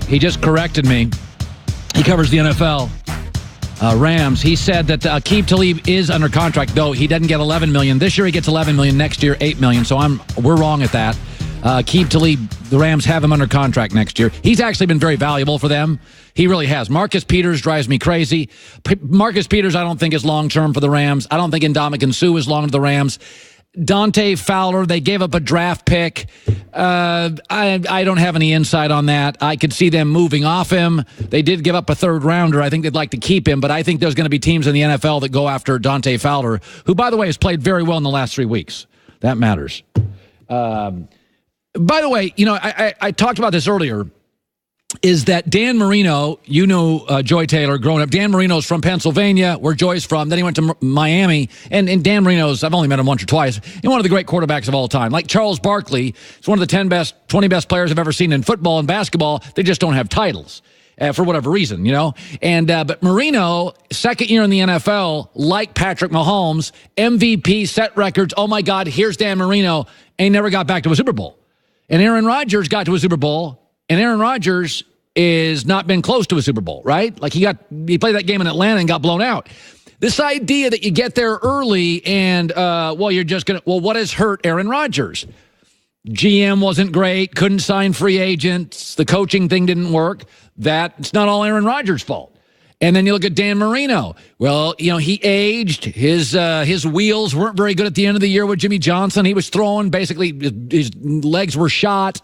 He just corrected me. He covers the NFL. Rams. He said that Aqib Talib is under contract, though he doesn't get $11 million. This year he gets $11 million. Next year, $8 million. So we're wrong at that. Aqib Talib, the Rams have him under contract next year. He's actually been very valuable for them. He really has. Marcus Peters drives me crazy. Marcus Peters, I don't think is long-term for the Rams. I don't think Ndamukong Suh is long to the Rams. Dante Fowler, they gave up a draft pick. I don't have any insight on that. I could see them moving off him. They did give up a third-rounder. I think they'd like to keep him, but I think there's going to be teams in the NFL that go after Dante Fowler, who, by the way, has played very well in the last 3 weeks. That matters. By the way, I talked about this earlier, is that Dan Marino, Joy Taylor growing up. Dan Marino's from Pennsylvania, where Joy's from. Then he went to Miami. And Dan Marino's, I've only met him once or twice, and one of the great quarterbacks of all time. Like Charles Barkley, he's one of the 20 best players I've ever seen in football and basketball. They just don't have titles for whatever reason, but Marino, second year in the NFL, like Patrick Mahomes, MVP, set records. Oh, my God, here's Dan Marino. And he never got back to a Super Bowl. And Aaron Rodgers got to a Super Bowl, and Aaron Rodgers is not been close to a Super Bowl, right? Like he played that game in Atlanta and got blown out. This idea that you get there early and, what has hurt Aaron Rodgers? GM wasn't great, couldn't sign free agents, the coaching thing didn't work. That's not all Aaron Rodgers' fault. And then you look at Dan Marino. Well, he aged. His wheels weren't very good at the end of the year with Jimmy Johnson. He was throwing, basically, his legs were shot.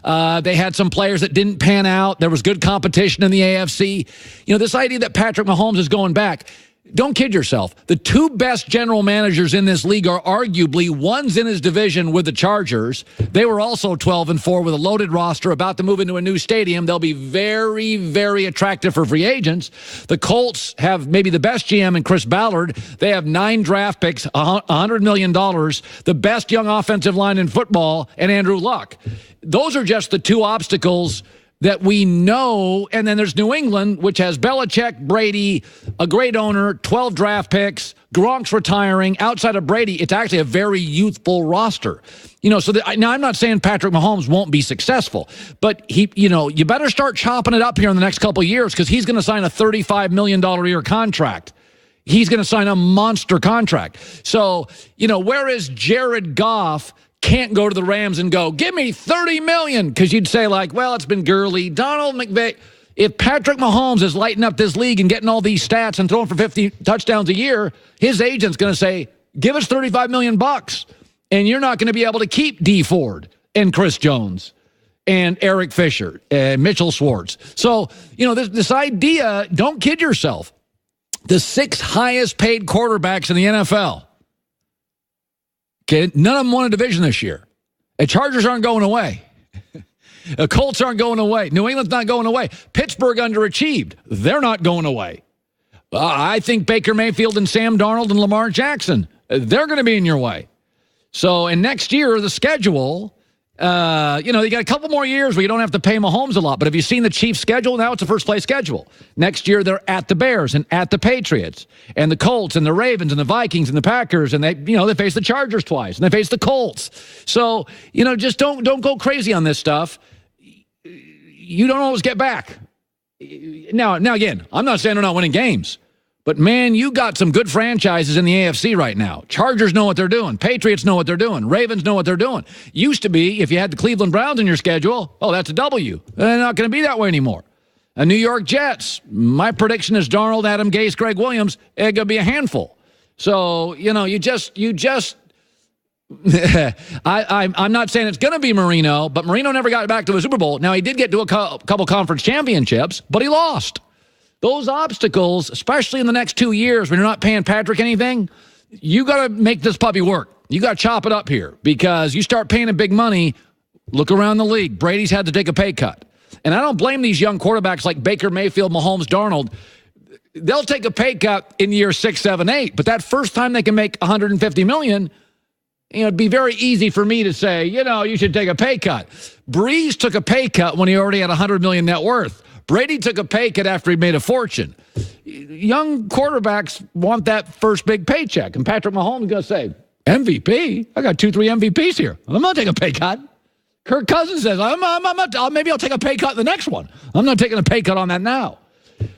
They had some players that didn't pan out. There was good competition in the AFC. This idea that Patrick Mahomes is going back, don't kid yourself. The two best general managers in this league are arguably, one's in his division with the Chargers. They were also 12-4 with a loaded roster, about to move into a new stadium. They'll be very, very attractive for free agents. The Colts have maybe the best GM in Chris Ballard. They have 9 draft picks, $100 million, the best young offensive line in football, and Andrew Luck. Those are just the two obstacles that we know. And then there's New England, which has Belichick, Brady, a great owner, 12 draft picks, Gronk's retiring. Outside of Brady, it's actually a very youthful roster. Now I'm not saying Patrick Mahomes won't be successful, but you better start chopping it up here in the next couple of years, because he's going to sign a $35 million a year contract. He's going to sign a monster contract. So, whereas Jared Goff can't go to the Rams and go, give me $30 million, because you'd say, it's been Gurley, Donald McVay. If Patrick Mahomes is lighting up this league and getting all these stats and throwing for 50 touchdowns a year, his agent's going to say, give us $35 million, and you're not going to be able to keep Dee Ford and Chris Jones and Eric Fisher and Mitchell Schwartz. So, this idea, don't kid yourself. The 6 highest paid quarterbacks in the NFL, okay, none of them won a division this year. The Chargers aren't going away. The Colts aren't going away. New England's not going away. Pittsburgh underachieved. They're not going away. I think Baker Mayfield and Sam Darnold and Lamar Jackson, they're going to be in your way. So, and next year, the schedule, you got a couple more years where you don't have to pay Mahomes a lot. But have you seen the Chiefs' schedule? Now it's a first-place schedule. Next year, they're at the Bears and at the Patriots and the Colts and the Ravens and the Vikings and the Packers. And they face the Chargers twice and they face the Colts. So, just don't go crazy on this stuff. You don't always get back. Now again, I'm not saying they're not winning games. But, man, you got some good franchises in the AFC right now. Chargers know what they're doing. Patriots know what they're doing. Ravens know what they're doing. Used to be, if you had the Cleveland Browns in your schedule, that's a W. They're not going to be that way anymore. New York Jets, my prediction is Darnold, Adam Gase, Greg Williams, they're going to be a handful. So, you just I'm not saying it's going to be Marino, but Marino never got back to a Super Bowl. Now, he did get to a couple conference championships, but he lost. Those obstacles, especially in the next 2 years when you're not paying Patrick anything, you got to make this puppy work. You got to chop it up here, because you start paying him big money. Look around the league. Brady's had to take a pay cut. And I don't blame these young quarterbacks like Baker Mayfield, Mahomes, Darnold. They'll take a pay cut in year 6, 7, 8. But that first time they can make $150 million, it'd be very easy for me to say, you should take a pay cut. Breeze took a pay cut when he already had $100 million net worth. Brady took a pay cut after he made a fortune. Young quarterbacks want that first big paycheck. And Patrick Mahomes is going to say, MVP? I got 2, 3 MVPs here. I'm not taking a pay cut. Kirk Cousins says, maybe I'll take a pay cut in the next one. I'm not taking a pay cut on that now.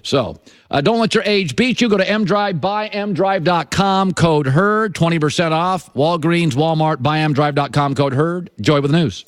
So don't let your age beat you. Go to mdrive, buymdrive.com, code HERD, 20% off. Walgreens, Walmart, buymdrive.com, code HERD. Enjoy with the news.